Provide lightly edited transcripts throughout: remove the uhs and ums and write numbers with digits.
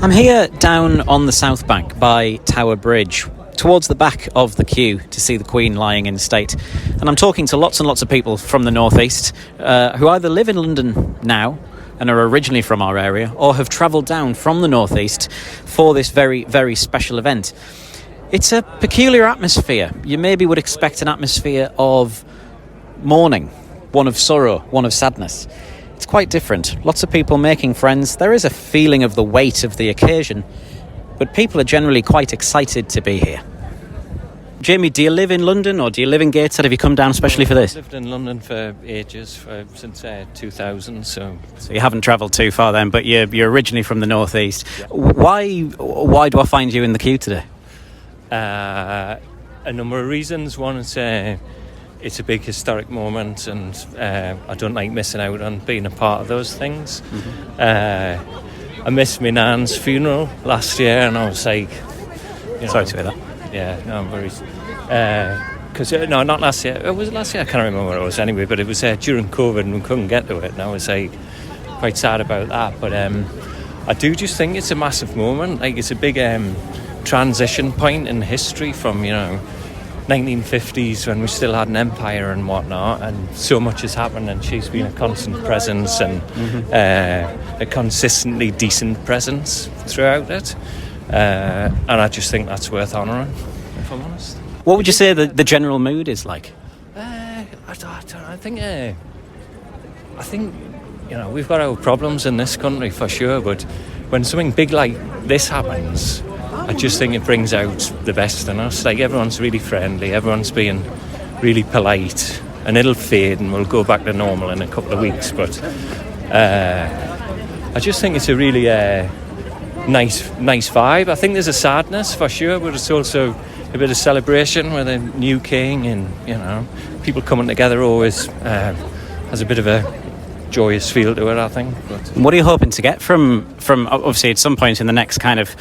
I'm here down on the South Bank by Tower Bridge, towards the back of the queue to see the Queen lying in state. And I'm talking to lots and lots of people from the North East who either live in London now and are originally from our area, or have travelled down from the North East for this very, very special event. It's a peculiar atmosphere. You maybe would expect an atmosphere of mourning, one of sorrow, one of sadness. It's quite different. Lots of people making friends. There is a feeling of the weight of the occasion, but people are generally quite excited to be here. Jamie, do you live in London or do you live in Gateshead? Have you come down especially for this? I've lived in London for ages, since 2000. So you haven't travelled too far then, but you're originally from the North East. Yeah. Why do I find you in the queue today? A number of reasons. One is it's a big historic moment, and I don't like missing out on being a part of those things. Mm-hmm. I missed my nan's funeral last year, and I was like, sorry to hear that. Yeah, no, I'm very. Because no, not last year. It was last year. I can't remember what it was anyway. But it was during COVID, and we couldn't get to it, and I was like quite sad about that. But I do just think it's a massive moment. Like, it's a big transition point in history from 1950s when we still had an empire and whatnot, and so much has happened, and she's been a constant presence and a consistently decent presence throughout it, and I just think that's worth honouring, if I'm honest. What would you say the general mood is like? I don't know. I think we've got our problems in this country for sure, but when something big like this happens, I just think it brings out the best in us. Like, everyone's really friendly, everyone's being really polite, and it'll fade and we'll go back to normal in a couple of weeks. But I just think it's a really nice vibe. I think there's a sadness for sure, but it's also a bit of celebration with a new king, and people coming together always has a bit of a joyous feel to it, I think. But what are you hoping to get from obviously at some point in the next kind of,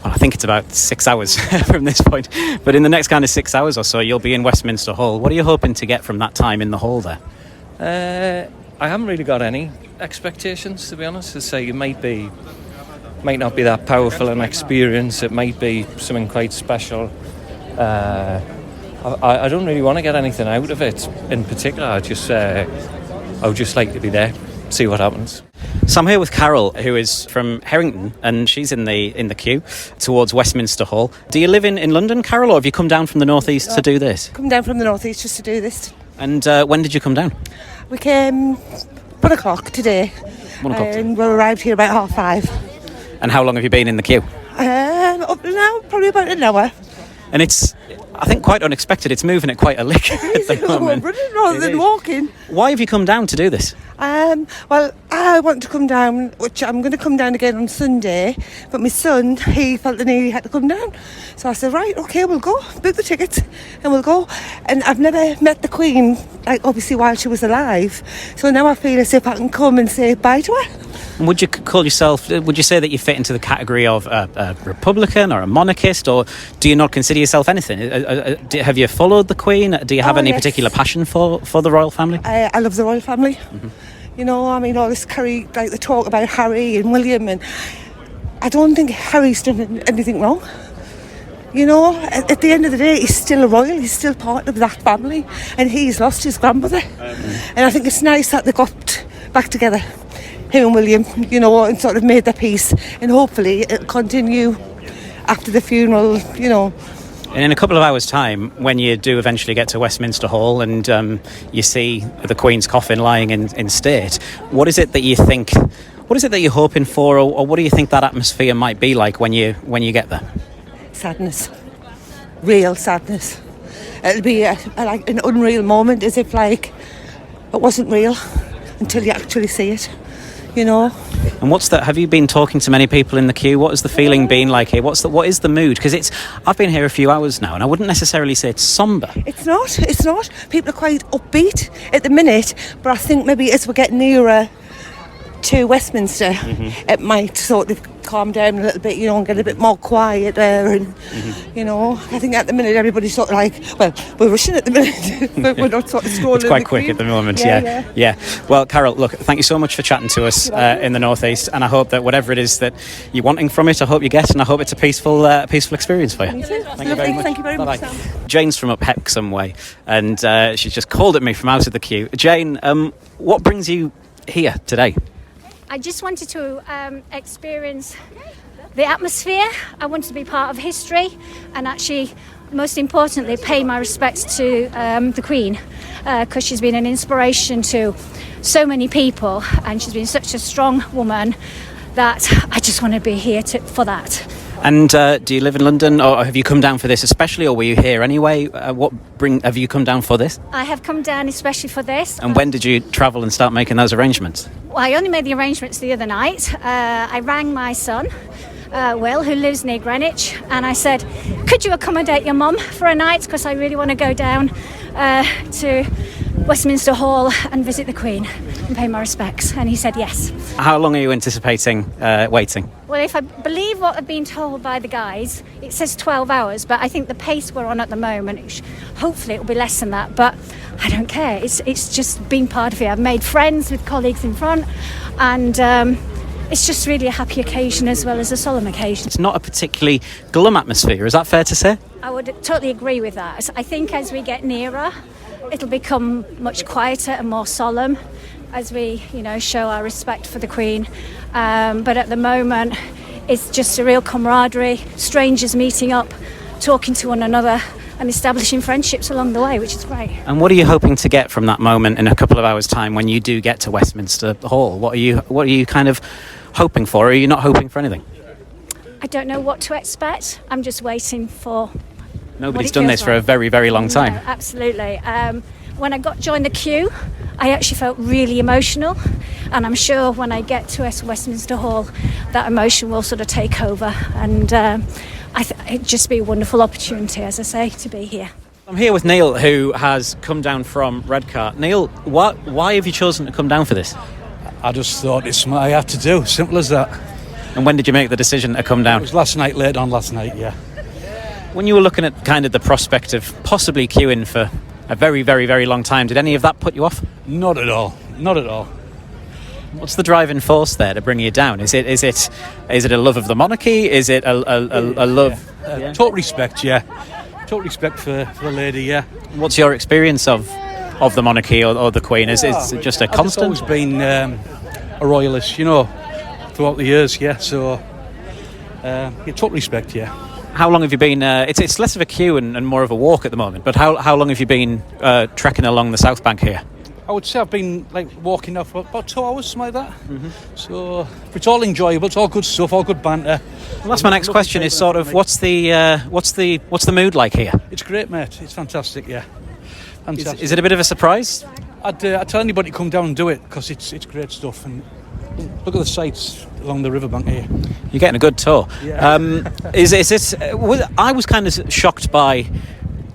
well, I think it's about 6 hours from this point, but in the next kind of 6 hours or so, you'll be in Westminster Hall. What are you hoping to get from that time in the hall there? I haven't really got any expectations, to be honest. To say, it might not be that powerful an experience. It might be something quite special. I don't really want to get anything out of it in particular. I would just like to be there, see what happens. So I'm here with Carol, who is from Herrington, and she's in the queue towards Westminster Hall. Do you live in London, Carol, or have you come down from the North East to do this? Come down from the North East just to do this. And when did you come down? We came 1 o'clock today. 1 o'clock. And we arrived here about 5:30. And how long have you been in the queue? Up to now, probably about an hour. And it's, I think, quite unexpected. It's moving at quite a lick at the moment. We're running rather than walking. Why have you come down to do this? Well, I want to come down, which I'm going to come down again on Sunday, but my son, he felt the need he had to come down. So I said, right, okay, we'll go, book the tickets and we'll go. And I've never met the Queen, like, obviously, while she was alive. So now I feel as if I can come and say bye to her. And would you say that you fit into the category of a Republican or a monarchist, or do you not consider yourself anything? Have you followed the Queen? Do you have any particular passion for the royal family? I love the royal family. Mm-hmm. All this the talk about Harry and William, and I don't think Harry's done anything wrong. At the end of the day, he's still a royal, he's still part of that family, and he's lost his grandmother. And I think it's nice that they got back together, him and William, and sort of made their peace, and hopefully it'll continue after the funeral, And in a couple of hours' time, when you do eventually get to Westminster Hall and you see the Queen's coffin lying in state, what is it that you think? What is it that you're hoping for, or what do you think that atmosphere might be like when you get there? Sadness, real sadness. It'll be like an unreal moment, as if like it wasn't real until you actually see it. And what's that? Have you been talking to many people in the queue? What has the feeling been like here? What is the mood? Because I've been here a few hours now, and I wouldn't necessarily say it's somber. It's not. People are quite upbeat at the minute, but I think maybe as we get nearer to Westminster, it might sort of calm down a little bit, you know, and get a bit more quiet there. And, you know, I think at the minute everybody's sort of like, well, we're rushing at the minute, but we're not sort of strolling. It's quite quick at the moment, yeah. Well, Carol, look, thank you so much for chatting to us in the North East, and I hope that whatever it is that you're wanting from it, I hope you get, and I hope it's a peaceful experience for you. Me too. Thank you very much. Thank you very much, Bye-bye. Sam. Jane's from up Hexham Way, and she's just called at me from out of the queue. Jane, what brings you here today? I just wanted to experience the atmosphere. I wanted to be part of history and actually, most importantly, pay my respects to the Queen, because she's been an inspiration to so many people, and she's been such a strong woman that I just want to be here for that. And do you live in London, or have you come down for this especially, or were you here anyway? Have you come down for this? I have come down especially for this. And when did you travel and start making those arrangements? Well, I only made the arrangements the other night. I rang my son, Will, who lives near Greenwich, and I said, could you accommodate your mum for a night, because I really want to go down to Westminster Hall and visit the Queen and pay my respects. And he said yes. How long are you anticipating waiting? Well, if I believe what I've been told by the guys, it says 12 hours, but I think the pace we're on at the moment, hopefully it'll be less than that, but I don't care. It's just been part of it. I've made friends with colleagues in front, and it's just really a happy occasion as well as a solemn occasion. It's not a particularly glum atmosphere, is that fair to say? I would totally agree with that. I think as we get nearer, it'll become much quieter and more solemn as we, show our respect for the Queen. But at the moment, it's just a real camaraderie, strangers meeting up, talking to one another and establishing friendships along the way, which is great. And what are you hoping to get from that moment in a couple of hours' time when you do get to Westminster Hall? What are you kind of hoping for? Or are you not hoping for anything? I don't know what to expect. I'm just waiting for... Nobody's done this for a very, very long time. No, absolutely. When I joined the queue, I actually felt really emotional, and I'm sure when I get to Westminster Hall, that emotion will sort of take over, and it'd just be a wonderful opportunity, as I say, to be here. I'm here with Neil, who has come down from Redcar. Neil, why have you chosen to come down for this? I just thought it's something I have to do, simple as that. And when did you make the decision to come down? It was last night, yeah. When you were looking at kind of the prospect of possibly queuing for a very, very, very long time, did any of that put you off? Not at all. What's the driving force there to bring you down? Is it a love of the monarchy? Is it a love? Yeah. Total respect, yeah. Total respect for the lady, yeah. What's your experience of the monarchy or the Queen? Is it just a constant? I've always been a royalist, throughout the years, yeah. So, total respect, yeah. How long have you been? It's less of a queue and more of a walk at the moment. But how long have you been trekking along the South Bank here? I would say I've been walking now for about 2 hours, something like that. Mm-hmm. So it's all enjoyable. It's all good stuff, all good banter. Well, that's my next question. Is sort of what's the mood like here? It's great, mate. It's fantastic. Yeah, fantastic. Is it a bit of a surprise? I'd tell anybody to come down and do it because it's great stuff. And look at the sights along the riverbank here. You're getting a good tour. Yeah. I was kind of shocked by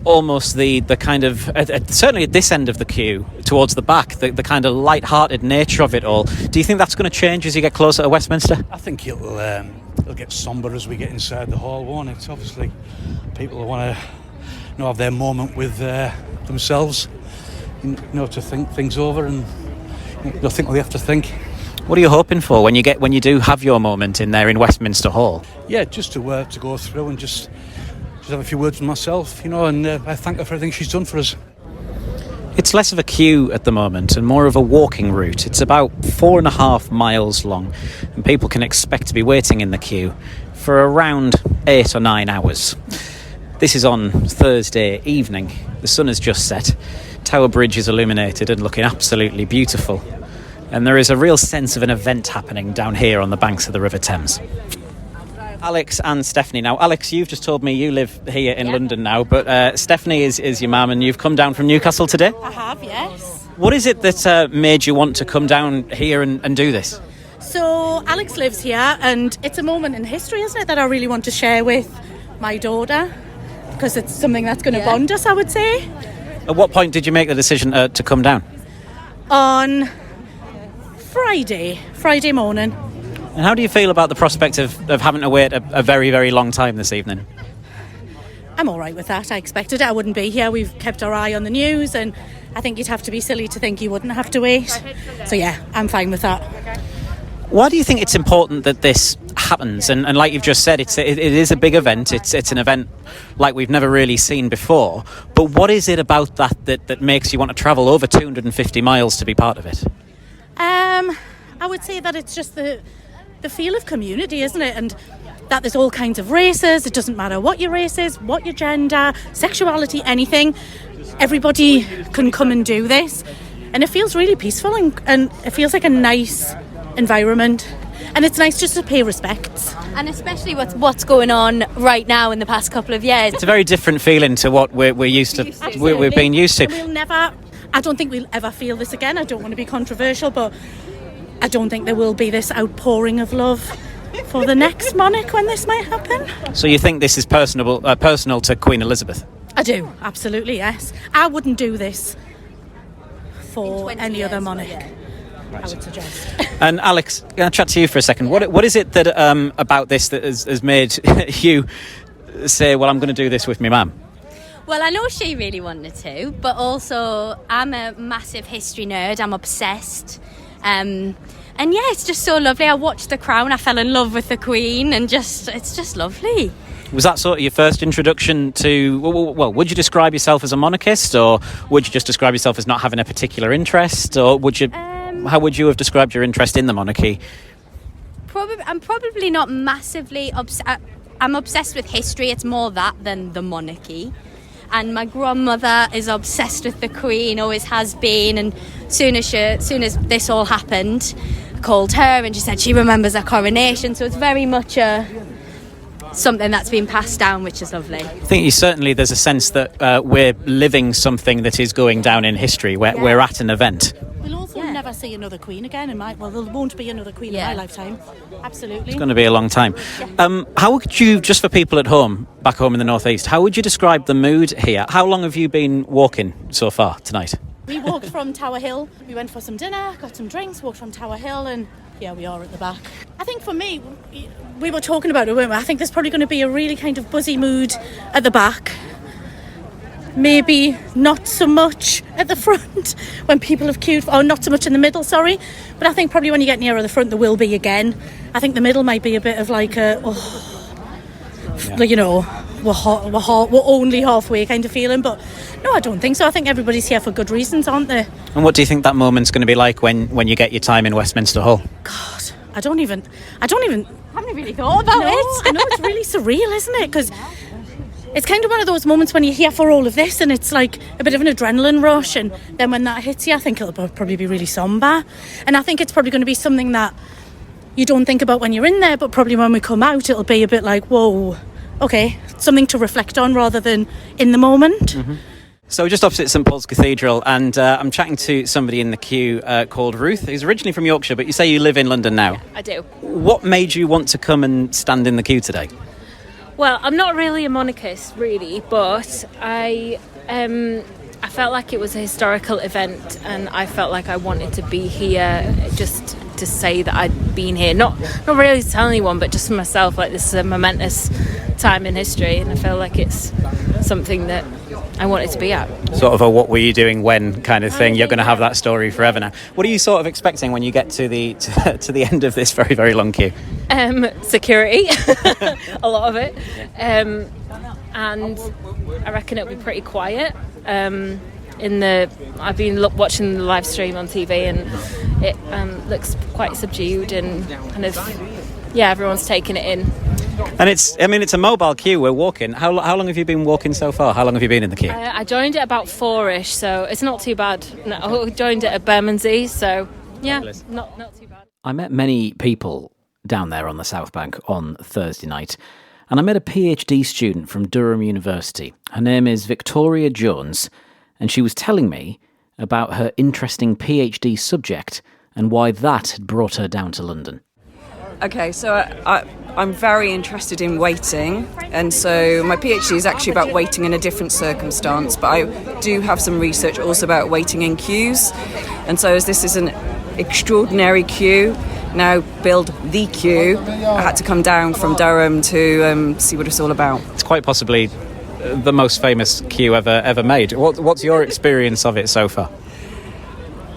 almost the kind of certainly at this end of the queue towards the back, the kind of light-hearted nature of it all. Do you think that's going to change as you get closer to Westminster? I think it'll get sombre as we get inside the hall, won't it? Obviously, people want to have their moment with themselves, to think things over and think what they have to think. What are you hoping for when you do have your moment in there in Westminster Hall? Yeah, just to go through and just have a few words with myself, and I thank her for everything she's done for us. It's less of a queue at the moment and more of a walking route. It's about 4.5 miles long, and people can expect to be waiting in the queue for around 8 or 9 hours. This is on Thursday evening. The sun has just set. Tower Bridge is illuminated and looking absolutely beautiful. And there is a real sense of an event happening down here on the banks of the River Thames. Alex and Stephanie. Now, Alex, you've just told me you live here in London now, but Stephanie is your mum, and you've come down from Newcastle today? I have, yes. What is it that made you want to come down here and do this? So, Alex lives here, and it's a moment in history, isn't it, that I really want to share with my daughter, because it's something that's going to bond us, I would say. At what point did you make the decision to come down? On Friday morning. And how do you feel about the prospect of having to wait a very, very long time this evening? I'm all right with that. I expected it. I wouldn't be here. We've kept our eye on the news, and I think you'd have to be silly to think you wouldn't have to wait. So yeah, I'm fine with that. Why do you think it's important that this happens? And like you've just said, it is a big event. It's an event like we've never really seen before. But what is it about that makes you want to travel over 250 miles to be part of it? I would say that it's just the feel of community, isn't it? And that there's all kinds of races. It doesn't matter what your race is, what your gender, sexuality, anything. Everybody can come and do this. And it feels really peaceful and it feels like a nice environment. And it's nice just to pay respects. And especially what's going on right now in the past couple of years. It's a very different feeling to what we're used to. We've been used to. I don't think we'll ever feel this again. I don't want to be controversial, but I don't think there will be this outpouring of love for the next monarch when this might happen. So you think this is personal to Queen Elizabeth? I do, absolutely, yes. I wouldn't do this for any other monarch. Yeah. I would suggest. And Alex, can I chat to you for a second? What is it that about this that has made you say, well, I'm going to do this with my mum? Well, I know she really wanted to, but also I'm a massive history nerd. I'm obsessed. And yeah, it's just so lovely. I watched The Crown. I fell in love with the Queen, and it's just lovely. Was that sort of your first introduction to... Well, would you describe yourself as a monarchist, or would you just describe yourself as not having a particular interest, or would you... how would you have described your interest in the monarchy? I'm probably not massively obsessed. I'm obsessed with history. It's more that than the monarchy. And my grandmother is obsessed with the Queen, always has been. And soon as this all happened, I called her and she said she remembers her coronation. So it's very much something that's been passed down, which is lovely. I think there's a sense that we're living something that is going down in history. We're at an event. We'll also never see another Queen again there won't be another Queen in my lifetime. Absolutely. It's going to be a long time. How would you, just for people at home, back home in the northeast, how would you describe the mood here? How long have you been walking so far tonight? We walked from Tower Hill. We went for some dinner, got some drinks, walked from Tower Hill, and here we are at the back. I think for me, we were talking about it, weren't we? I think there's probably going to be a really kind of buzzy mood at the back. Maybe not so much at the front when people have queued, or not so much in the middle, sorry. But I think probably when you get nearer the front, there will be again. I think the middle might be a bit of like we're only halfway kind of feeling. But no, I don't think so. I think everybody's here for good reasons, aren't they? And what do you think that moment's going to be like when you get your time in Westminster Hall? God, I haven't really thought about it. I know, it's really surreal, isn't it? Because it's kind of one of those moments when you're here for all of this and it's like a bit of an adrenaline rush, and then when that hits you, I think it'll probably be really somber. And I think it's probably going to be something that you don't think about when you're in there, but probably when we come out, it'll be a bit like, whoa, okay, something to reflect on rather than in the moment. Mm-hmm. So we're just opposite St Paul's Cathedral, and I'm chatting to somebody in the queue called Ruth, who's originally from Yorkshire, but you say you live in London now. Yeah, I do. What made you want to come and stand in the queue today? Well, I'm not really a monarchist, really, but I felt like it was a historical event, and I felt like I wanted to be here just to say that I'd been here. Not really to tell anyone, but just for myself. Like, this is a momentous time in history, and I feel like it's something that I wanted to be at. Sort of a what were you doing when kind of thing. You're going to have that story forever now. What are you sort of expecting when you get to the end of this very, very long queue? Security, a lot of it, and I reckon it'll be pretty quiet. I've been watching the live stream on TV, and it looks quite subdued and kind of, everyone's taking it in. And it's a mobile queue. We're walking. How long have you been walking so far? How long have you been in the queue? I joined it about 4ish, so it's not too bad. No, I joined it at Bermondsey, so not too bad. I met many people down there on the South Bank on Thursday night, and I met a PhD student from Durham University. Her name is Victoria Jones, and she was telling me about her interesting PhD subject and why that had brought her down to London. Okay, so I'm very interested in waiting, and so my PhD is actually about waiting in a different circumstance, but I do have some research also about waiting in queues. And so as this is extraordinary queue. Now build the queue. I had to come down from Durham to see what it's all about. It's quite possibly the most famous queue ever made. What's your experience of it so far?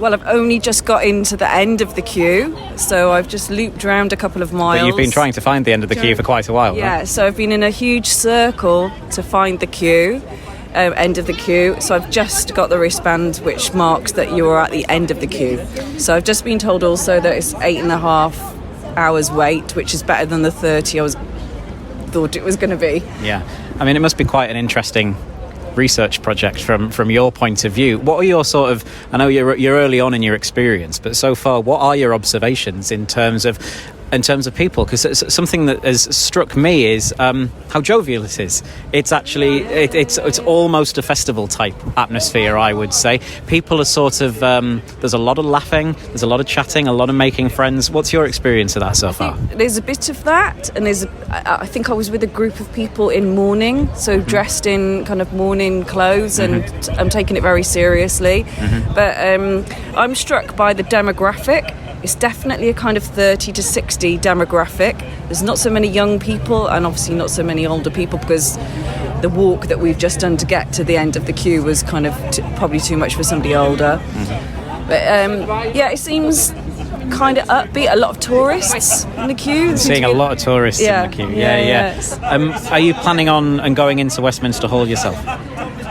Well, I've only just got into the end of the queue, so I've just looped around a couple of miles. But you've been trying to find the end of the queue for quite a while, yeah, right? So I've been in a huge circle to find the queue, end of the queue. So I've just got the wristband which marks that you are at the end of the queue. So I've just been told also that it's 8.5 hours wait, which is better than the 30 I thought it was going to be. Yeah, I mean, it must be quite an interesting research project from your point of view. What are your sort of, I know you're early on in your experience, but so far what are your observations in terms of people? Because something that has struck me is how jovial it is. It's actually it's almost a festival type atmosphere, I would say. People are sort of there's a lot of laughing, there's a lot of chatting, a lot of making friends. What's your experience of that so far? There's a bit of that, and I think I was with a group of people in mourning, so dressed in kind of mourning clothes, and I'm taking it very seriously. But I'm struck by the demographic. It's definitely a kind of 30 to 60 demographic. There's not so many young people, and obviously not so many older people, because the walk that we've just done to get to the end of the queue was kind of probably too much for somebody older. But yeah, it seems kind of upbeat. A lot of tourists in the queue. Seeing a lot of tourists in the queue. Yeah. Are you planning on going into Westminster Hall yourself?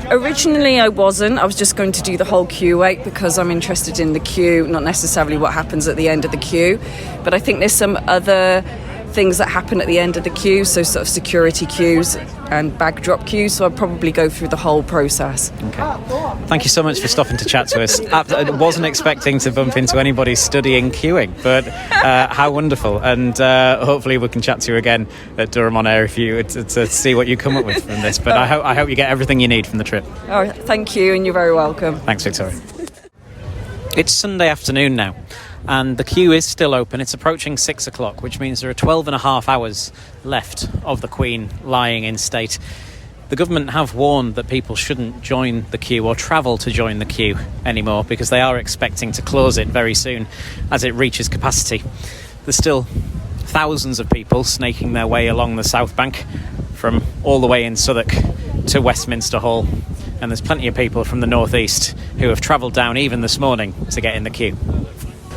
Originally I wasn't. I was just going to do the whole queue wait because I'm interested in the queue, not necessarily what happens at the end of the queue. But I think there's some other things that happen at the end of the queue, so sort of security queues and bag drop queues, so I'll probably go through the whole process. Okay. Thank you so much for stopping to chat to us. I wasn't expecting to bump into anybody studying queuing, but how wonderful. And hopefully we can chat to you again at Durham OnAir if you to see what you come up with from this. But I hope you get everything you need from the trip. Oh, thank you, and you're very welcome. Thanks, Victoria. It's Sunday afternoon now, and the queue is still open. It's approaching 6 o'clock, which means there are 12.5 hours left of the Queen lying in state. The government have warned that people shouldn't join the queue or travel to join the queue anymore, because they are expecting to close it very soon as it reaches capacity. There's still thousands of people snaking their way along the South Bank from all the way in Southwark to Westminster Hall, and there's plenty of people from the North East who have travelled down even this morning to get in the queue.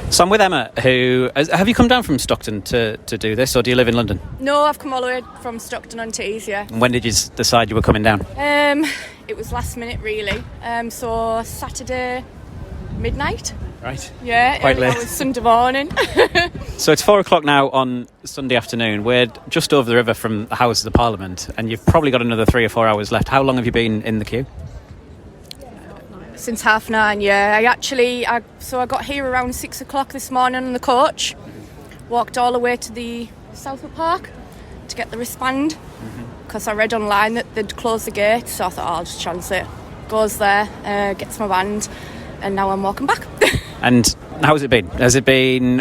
So I'm with Emma, who... Have you come down from Stockton to do this, or do you live in London? No, I've come all the way from Stockton on Tees, yeah. And when did you decide you were coming down? It was last minute, really. So Saturday midnight. Right. Yeah, quite late. It was Sunday morning. So it's 4 o'clock now on Sunday afternoon. We're just over the river from the Houses of Parliament, and you've probably got another 3 or 4 hours left. How long have you been in the queue? Since 9:30, yeah. I got here around 6 o'clock this morning on the coach. Walked all the way to the Southwark Park to get the wristband, because I read online that they'd close the gate, so I thought, I'll just chance it. Goes there, gets my band, and now I'm walking back. And how has it been? Has it been...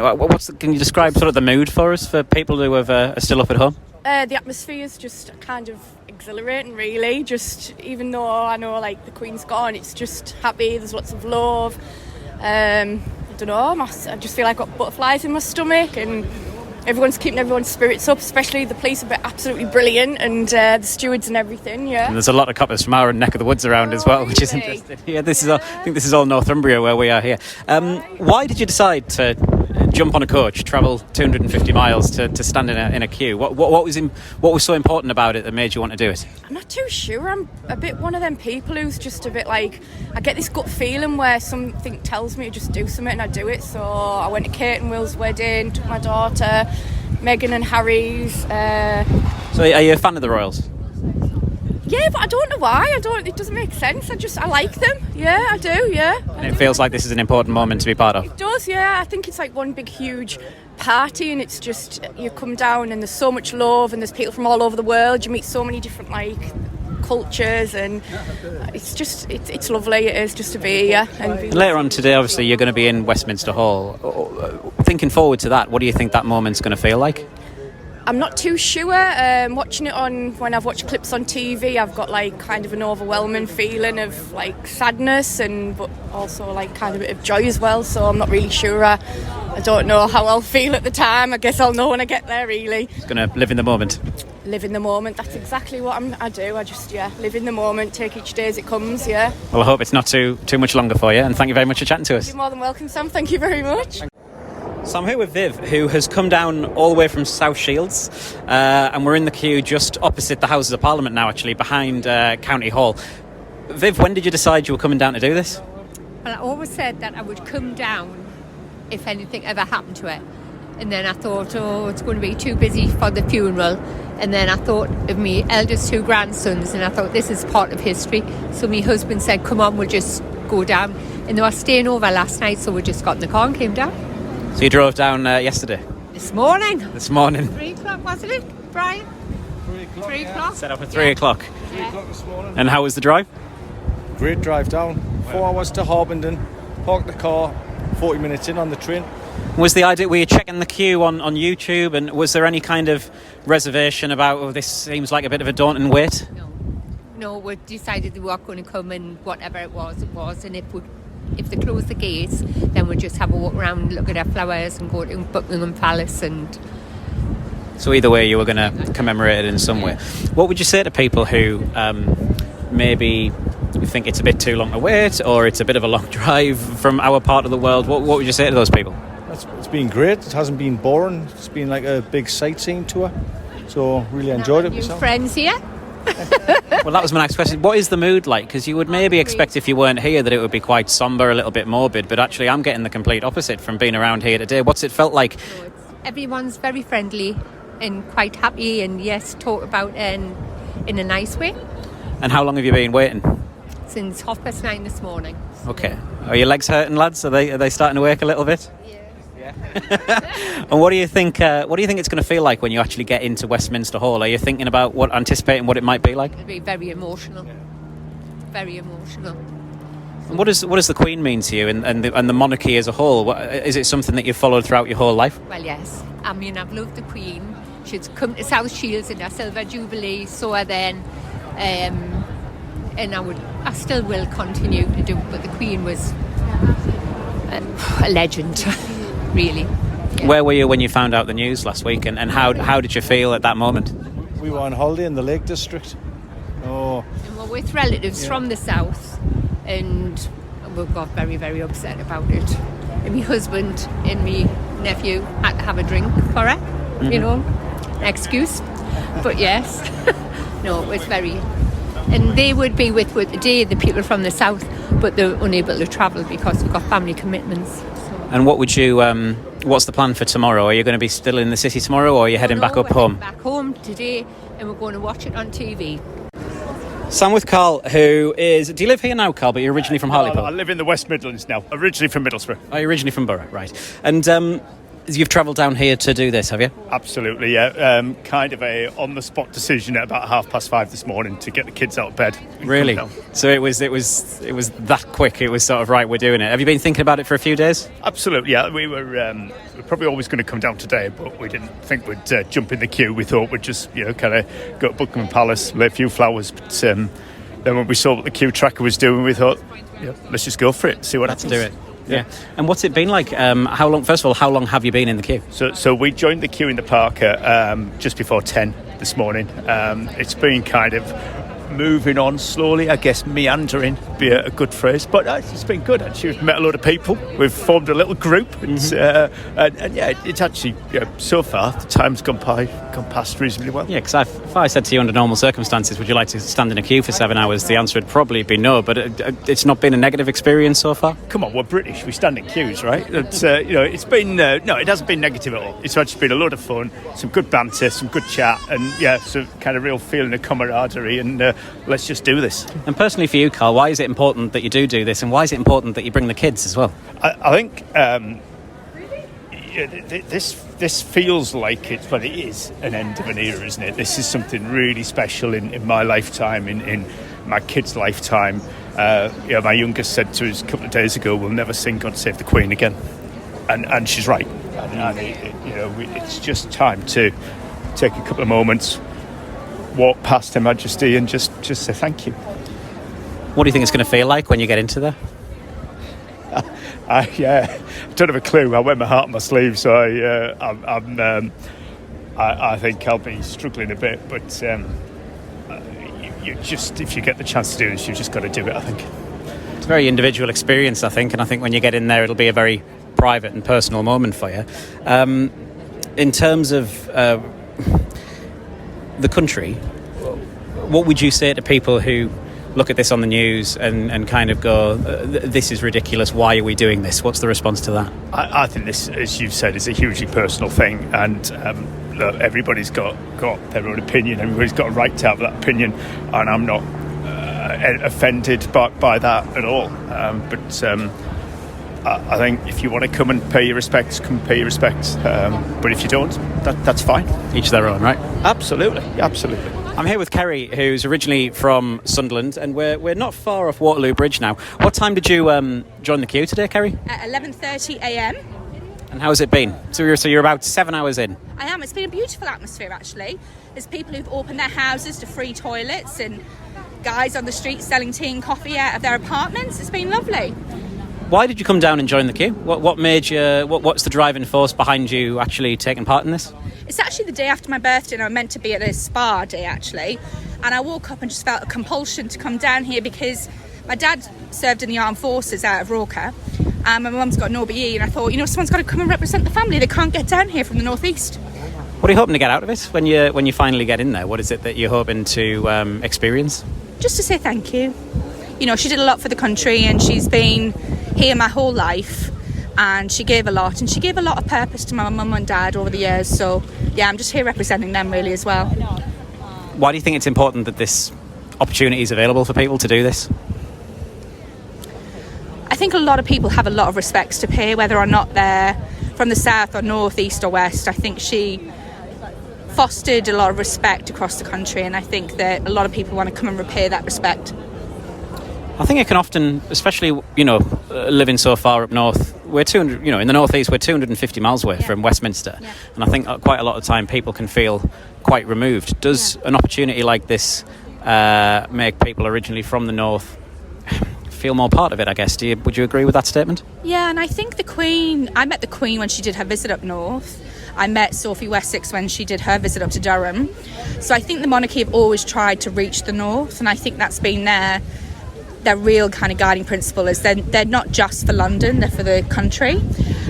Can you describe sort of the mood for us, for people who are still up at home? The atmosphere is just kind of exhilarating, really. Just even though I know like the Queen's gone, it's just happy. There's lots of love. I don't know. I just feel like I've got butterflies in my stomach, and everyone's keeping everyone's spirits up. Especially the police have been absolutely brilliant, and the stewards and everything. Yeah. And there's a lot of coppers from our neck of the woods around as well, which is interesting. Yeah, I think this is all Northumbria where we are here. Why did you decide to jump on a coach, travel 250 miles to stand in a queue? What was so important about it that made you want to do it? I'm not too sure. I'm a bit one of them people who's just a bit like, I get this gut feeling where something tells me to just do something, and I do it. So I went to Kate and Will's wedding, took my daughter, Meghan and Harry's. So are you a fan of the Royals? Yeah, but I don't know why. It doesn't make sense. I like them. Yeah, I do, yeah. And it feels like this is an important moment to be part of. It does, yeah. I think it's like one big, huge party, and it's just, you come down and there's so much love, and there's people from all over the world. You meet so many different, cultures, and it's just, it's lovely. It is just to be here. And later on today, obviously, you're going to be in Westminster Hall. Thinking forward to that, what do you think that moment's going to feel like? I'm not too sure. Watching it when I've watched clips on TV, I've got like kind of an overwhelming feeling of like sadness but also like kind of a bit of joy as well. So I'm not really sure. I don't know how I'll feel at the time. I guess I'll know when I get there. Really, Just going to live in the moment. Live in the moment. That's exactly what I do. I just live in the moment, take each day as it comes. Yeah. Well, I hope it's not too much longer for you, and thank you very much for chatting to us. You're more than welcome, Sam. Thank you very much. So I'm here with Viv, who has come down all the way from South Shields, and we're in the queue just opposite the Houses of Parliament now, actually, behind County Hall. Viv, when did you decide you were coming down to do this? Well, I always said that I would come down if anything ever happened to it. And then I thought, it's going to be too busy for the funeral. And then I thought of my eldest 2 grandsons, and I thought this is part of history. So my husband said, come on, we'll just go down. And they were staying over last night, so we just got in the car and came down. So you drove down yesterday? This morning. 3 o'clock, wasn't it, Brian? 3 o'clock. 3 o'clock. Set up at 3 o'clock. 3 o'clock this morning. And how was the drive? Great drive down. 4 hours to Harbington. Parked the car. 40 minutes in on the train. Was the idea, were you checking the queue on YouTube, and was there any kind of reservation about, this seems like a bit of a daunting wait? No, we decided we were going to come, and whatever it was. And if they close the gates, then we'll just have a walk around, look at our flowers, and go to Buckingham Palace. And so either way, you were going to commemorate it in some way. What would you say to people who maybe think it's a bit too long to wait, or it's a bit of a long drive from our part of the world? What would you say to those people? It's been great. It hasn't been boring. It's been like a big sightseeing tour. So really enjoyed it myself. Friends here. Well, that was my next question. What is the mood like? Because you would maybe expect if you weren't here that it would be quite sombre, a little bit morbid, but actually I'm getting the complete opposite from being around here today. What's it felt like? Everyone's very friendly and quite happy, and yes, talk about in a nice way. And how long have you been waiting? Since 9:30 this morning. Okay. Are your legs hurting, lads? Are they starting to work a little bit? Yeah. And what do you think it's going to feel like when you actually get into Westminster Hall? Are you thinking about anticipating what it might be like? It'll be very emotional. Very emotional. And what does the Queen mean to you, and the monarchy as a whole? Is it something that you've followed throughout your whole life? Well, yes. I mean, I've loved the Queen. She's come to South Shields in her Silver Jubilee, so I then, and I still will continue to do. But the Queen was a legend, really. Yeah. Where were you when you found out the news last week, and how did you feel at that moment? We were on holiday in the Lake District. And we're with relatives from the south, and we got very, very upset about it. And my husband and my nephew had to have a drink for it, an excuse. But yes, no, it was very. And they would be with today, the people from the south, but they're unable to travel because we've got family commitments. So. And what would you? What's the plan for tomorrow? Are you going to be still in the city tomorrow, or are you heading back up home? Back home today, and we're going to watch it on TV. Sam with Carl, who is... Do you live here now, Carl, but you're originally from Hartlepool? I live in the West Midlands now, originally from Middlesbrough. Oh, you're originally from Borough, right. And you've travelled down here to do this, have you? Absolutely, yeah. Kind of a on-the-spot decision at about 5:30 this morning to get the kids out of bed. Really? So it was that quick. It was sort of, right, we're doing it. Have you been thinking about it for a few days? Absolutely, yeah. We were probably always going to come down today, but we didn't think we'd jump in the queue. We thought we'd just, kind of go to Buckingham Palace, lay a few flowers. But then when we saw what the queue tracker was doing, we thought, let's just go for it, see what happens. Let's do it. Yeah. And what's it been like? How long? First of all, how long have you been in the queue? So we joined the queue in the park at just before 10 this morning. It's been kind of moving on slowly, I guess, meandering be a good phrase, but it's been good actually. We've met a lot of people, we've formed a little group, and yeah, it's actually, so far the time's gone past reasonably well. Yeah, because if I said to you under normal circumstances, would you like to stand in a queue for 7 hours, the answer would probably be no, but it's not been a negative experience so far? Come on, we're British, we stand in queues, right? It's, it's been, no, it hasn't been negative at all. It's actually been a lot of fun, some good banter, some good chat, and some kind of real feeling of camaraderie, and let's just do this. And personally for you, Carl, why is it important that you do this, and why is it important that you bring the kids as well? I think this feels like it is an end of an era, isn't it? This is something really special in my lifetime, in my kids' lifetime. My youngest said to us a couple of days ago, we'll never sing God Save the Queen again, and she's right. And it's just time to take a couple of moments, walk past Her Majesty and just say thank you. What do you think it's going to feel like when you get into there? I don't have a clue. I wear my heart on my sleeve, so I think I'll be struggling a bit. But you just, if you get the chance to do this, you've just got to do it, I think. It's a very individual experience, I think, and I think when you get in there, it'll be a very private and personal moment for you. In terms of the country, what would you say to people who look at this on the news and kind of go, this is ridiculous, why are we doing this? What's the response to that? I think this, as you've said, is a hugely personal thing, and look, everybody's got their own opinion, everybody's got a right to have that opinion, and I'm not offended by that at all. But I think if you want to come and pay your respects, come pay your respects. But if you don't, that's fine. Each their own, right? Absolutely. I'm here with Kerry, who's originally from Sunderland, and we're not far off Waterloo Bridge now. What time did you join the queue today, Kerry? At 11:30 a.m. And how has it been? So you're about 7 hours in. I am. It's been a beautiful atmosphere, actually. There's people who've opened their houses to free toilets and guys on the street selling tea and coffee out of their apartments. It's been lovely. Why did you come down and join the queue? What made you? What's the driving force behind you actually taking part in this? It's actually the day after my birthday, and I'm meant to be at a spa day, actually. And I woke up and just felt a compulsion to come down here because my dad served in the armed forces out of Roker, and my mum's got an OBE, and I thought, someone's got to come and represent the family. They can't get down here from the northeast. What are you hoping to get out of it when you finally get in there? What is it that you're hoping to experience? Just to say thank you. She did a lot for the country, and she's been here my whole life, and she gave a lot, and she gave a lot of purpose to my mum and dad over the years. So I'm just here representing them really as well. Why do you think it's important that this opportunity is available for people to do this? I think a lot of people have a lot of respects to pay, whether or not they're from the south or north, east or west. I think she fostered a lot of respect across the country, and I think that a lot of people want to come and repay that respect. I think it can often, especially, living so far up north, we're 200, in the northeast, we're 250 miles away from Westminster. Yeah. And I think quite a lot of time people can feel quite removed. Does an opportunity like this make people originally from the north feel more part of it, I guess? Would you agree with that statement? Yeah, and I think I met the Queen when she did her visit up north. I met Sophie Wessex when she did her visit up to Durham. So I think the monarchy have always tried to reach the north, and I think that's been their real kind of guiding principle, is they're not just for London, they're for the country.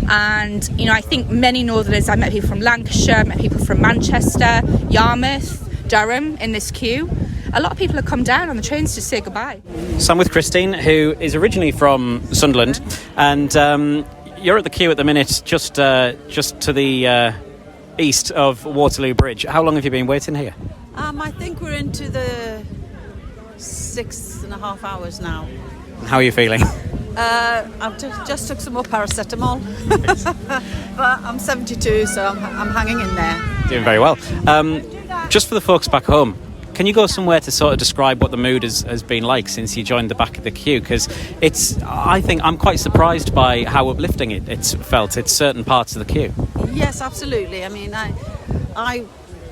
And I think many northerners, I met people from Lancashire, I met people from Manchester, Yarmouth, Durham in this queue. A lot of people have come down on the trains to say goodbye. So I'm with Christine, who is originally from Sunderland, and you're at the queue at the minute, just to the east of Waterloo Bridge. How long have you been waiting here? I think we're into the 6.5 hours now. How are you feeling? I've just took some more paracetamol. But I'm 72, so I'm hanging in there. Doing very well. Just for the folks back home, can you go somewhere to sort of describe what the mood has been like since you joined the back of the queue? Because I think I'm quite surprised by how uplifting it's felt. It's certain parts of the queue. Yes, absolutely. I mean, I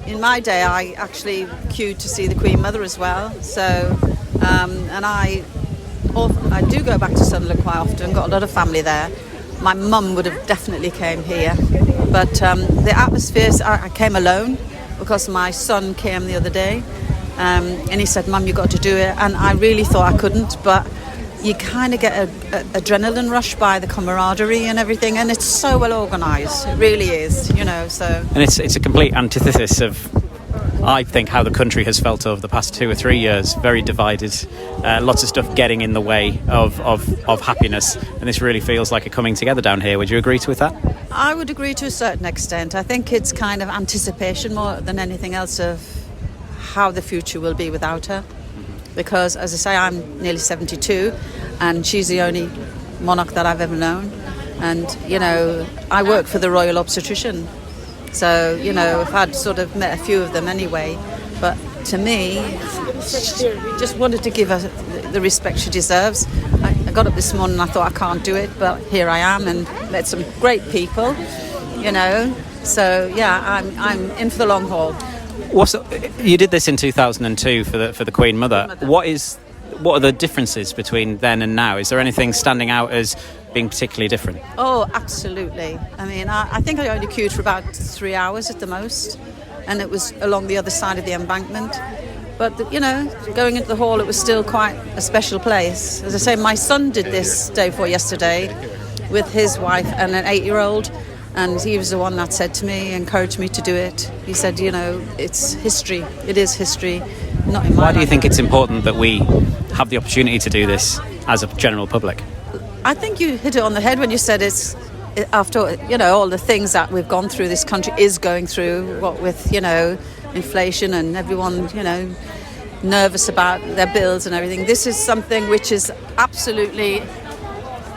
in my day, I actually queued to see the Queen Mother as well. So, and I do go back to Sunderland quite often. Got a lot of family there. My mum would have definitely came here, but the atmosphere. I came alone because my son came the other day, and he said, "Mum, you got to do it." And I really thought I couldn't, but you kind of get an adrenaline rush by the camaraderie and everything, and it's so well organised. It really is, so. And it's a complete antithesis of, I think, how the country has felt over the past 2 or 3 years. Very divided, lots of stuff getting in the way of happiness, and this really feels like a coming together down here. Would you agree with that? I would agree to a certain extent. I think it's kind of anticipation more than anything else of how the future will be without her. Because, as I say, I'm nearly 72, and she's the only monarch that I've ever known. And, I work for the Royal Obstetrician. So, I've sort of met a few of them anyway. But to me, just wanted to give her the respect she deserves. I got up this morning and I thought I can't do it, but here I am, and met some great people, So yeah, I'm in for the long haul. You did this in 2002 for the Queen Mother. What are the differences between then and now? Is there anything standing out as being particularly different? Oh, absolutely. I mean, I think I only queued for about 3 hours at the most, and it was along the other side of the embankment. But, you know, going into the hall, it was still quite a special place. As I say, my son did this day before yesterday with his wife and an 8-year-old, and he was the one that said to me, encouraged me to do it. He said, you know, it's history. It is history. Not in my Why do you think it's important that we have the opportunity to do this as a general public? I think you hit it on the head when you said after, you know, all the things that we've gone through, this country is going through, what with, you know, inflation and everyone, you know, nervous about their bills and everything. This is something which is absolutely,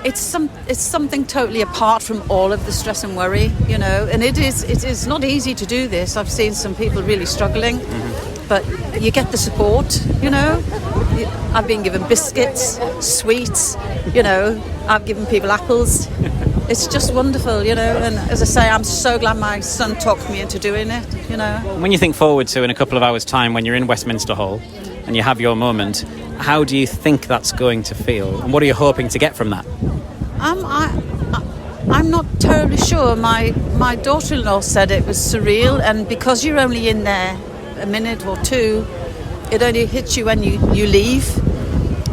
it's something totally apart from all of the stress and worry, you know, and it is not easy to do this. I've seen some people really struggling, but you get the support, you know. I've been given biscuits, sweets, you know, I've given people apples. It's just wonderful, you know, and as I say, I'm so glad my son talked me into doing it, you know. When you think forward to in a couple of hours' time when you're in Westminster Hall and you have your moment, how do you think that's going to feel? And what are you hoping to get from that? I'm not terribly sure. My daughter-in-law said it was surreal, and because you're only in there a minute or two, it only hits you when you leave.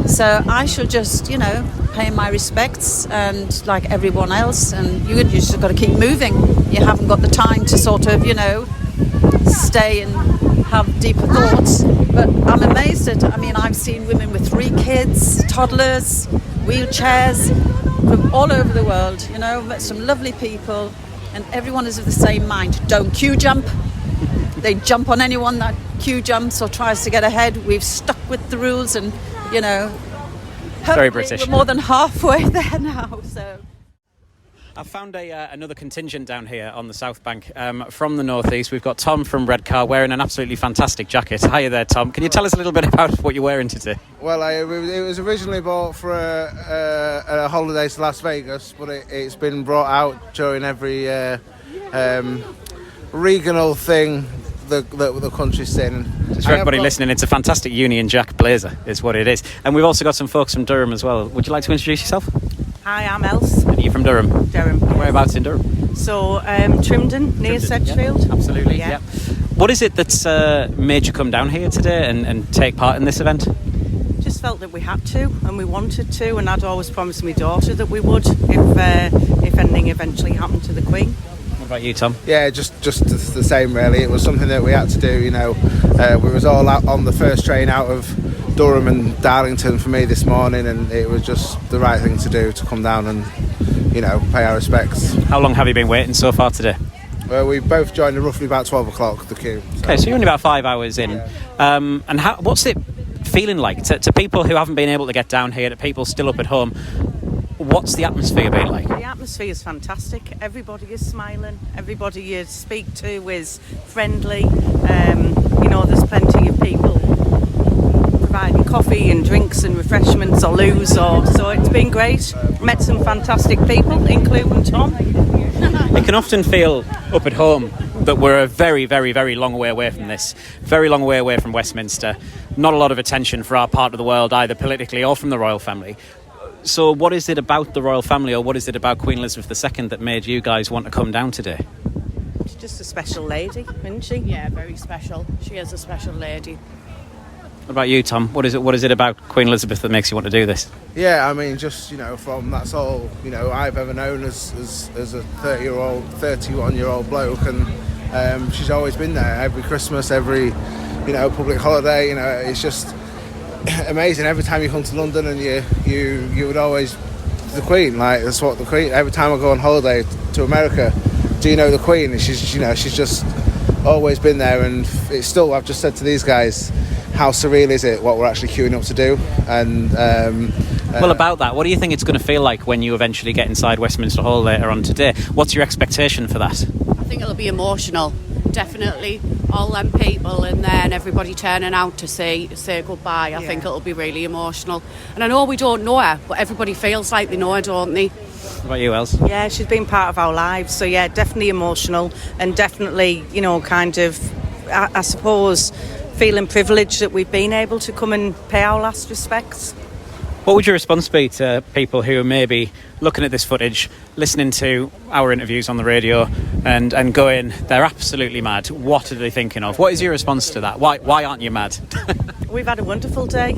So I shall just, you know, pay my respects and like everyone else, and you just got to keep moving. You haven't got the time to sort of, you know, stay and have deeper thoughts. But I'm amazed I've seen women with 3 kids, toddlers, wheelchairs from all over the world, you know, met some lovely people, and everyone is of the same mind. Don't queue jump. They jump on anyone that queue jumps or tries to get ahead. We've stuck with the rules, and, you know, very British. We're more than halfway there now, so. I've found another contingent down here on the South Bank from the northeast. We've got Tom from Redcar wearing an absolutely fantastic jacket. Hiya there, Tom. Can you tell us a little bit about what you're wearing today? Well, it was originally bought for a holiday to Las Vegas, but it's been brought out during every regional thing the country's saying. Just for everybody listening, it's a fantastic Union Jack blazer is what it is. And we've also got some folks from Durham as well. Would you like to introduce yourself? Hi, I'm Els. And you're from Durham? Durham. And whereabouts in Durham? So, Trimden, near Sedgefield. Yeah, absolutely, yeah. What is it that's made you come down here today and take part in this event? Just felt that we had to and we wanted to, and I'd always promised my daughter that we would if anything eventually happened to the Queen. What about you, Tom? Yeah, just the same really. It was something that we had to do, you know. We was all out on the first train out of Durham and Darlington for me this morning, and it was just the right thing to do to come down and, you know, pay our respects. How long have you been waiting so far today? Well, we both joined at roughly about 12 o'clock, the queue. Okay, so you're only about 5 hours in. Yeah. And what's it feeling like to people who haven't been able to get down here, to people still up at home? What's the atmosphere been like? The atmosphere is fantastic. Everybody is smiling. Everybody you speak to is friendly. You know, there's plenty of people providing coffee and drinks and refreshments or loos. So it's been great. Met some fantastic people, including Tom. It can often feel up at home that we're a very, very, very long way away from this. Very long way away from Westminster. Not a lot of attention for our part of the world, either politically or from the royal family. So what is it about the royal family, or what is it about Queen Elizabeth II that made you guys want to come down today? She's just a special lady, isn't she? Yeah, very special. She is a special lady. What about you, Tom? What is it about Queen Elizabeth that makes you want to do this? Yeah, I mean, just, you know, that's all, you know, I've ever known as a 31-year-old bloke, and she's always been there every Christmas, every, you know, public holiday. You know, it's just amazing. Every time you come to London, and you would always the Queen. Like, that's what the Queen. Every time I go on holiday to America, do you know the Queen? And she's just always been there, and it's still. I've just said to these guys, how surreal is it what we're actually queuing up to do? And well, about that, what do you think it's going to feel like when you eventually get inside Westminster Hall later on today? What's your expectation for that? I think it'll be emotional. Definitely, all them people in there and everybody turning out to say goodbye. I think it'll be really emotional. And I know we don't know her, but everybody feels like they know her, don't they? What about you, Els? Yeah, she's been part of our lives. So, yeah, definitely emotional and definitely, you know, kind of, I suppose, feeling privileged that we've been able to come and pay our last respects. What would your response be to people who are maybe looking at this footage, listening to our interviews on the radio and going, they're absolutely mad? What are they thinking of? What is your response to that? Why aren't you mad? We've had a wonderful day.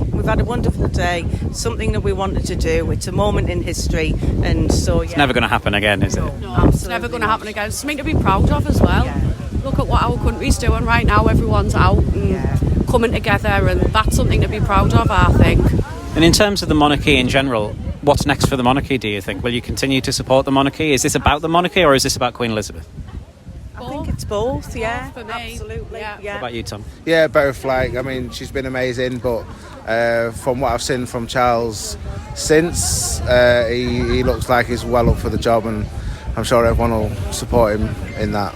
Something that we wanted to do. It's a moment in history. And so, yeah. It's never going to happen again, is it? No, it's never going to happen again. It's something to be proud of as well. Yeah. Look at what our country's doing right now. Everyone's out and coming together, and that's something to be proud of, I think. And in terms of the monarchy in general, what's next for the monarchy, do you think? Will you continue to support the monarchy? Is this about the monarchy or is this about Queen Elizabeth? I think it's both, yeah. For me. Absolutely, yeah. What about you, Tom? Yeah, both. Like, I mean, she's been amazing, but from what I've seen from Charles since, he looks like he's well up for the job, and I'm sure everyone will support him in that.